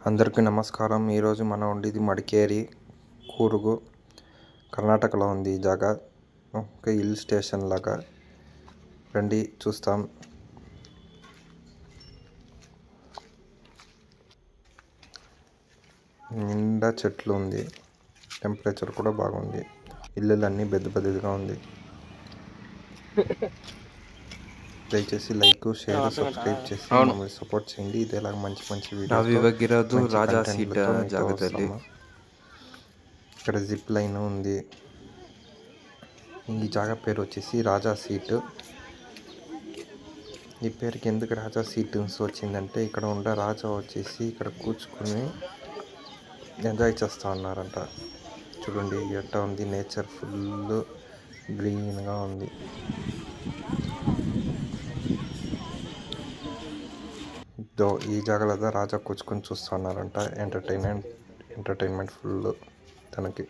అందరికీ నమస్కారం. ఈరోజు మనం ఉండేది మడికేరి కూరుగు, కర్ణాటకలో ఉంది ఈ జాగా. ఒక హిల్ స్టేషన్ లాగా రండి చూస్తాం. నిండా చెట్లు ఉంది, టెంపరేచర్ కూడా బాగుంది. ఇల్లులన్నీ పెద్దగా ఉంది. దయచేసి లైక్, షేర్, సబ్స్క్రైబ్ చేసి మమ్మల్ని సపోర్ట్ చేయండి. ఇదేలా మంచి ನಾವಿವಾಗಿರೋದು వీడియోస్ ರಾಜಾ ಸೀಟ್ ಜಾಗದಲ್ಲಿ. ఇక్కడ జిప్ లైన్ ఉంది. ఈ జాగా పేరు వచ్చేసి రాజా సీట్. ఈ పేరుకి ఎందుకు రాజా సీట్ వచ్చిందంటే ఇక్కడ ఉండే రాజా వచ్చేసి ఇక్కడ కూర్చుకొని ఎంజాయ్ చేస్తూ ఉన్నారంట. చూడండి ఎట్టా ఉంది, నేచర్ ఫుల్ గ్రీన్గా ఉంది. ఈ జాగాలో రాజా కూర్చుకొని చూస్తున్నారంట. ఎంటర్టైన్మెంట్ ఫుల్ తనకి.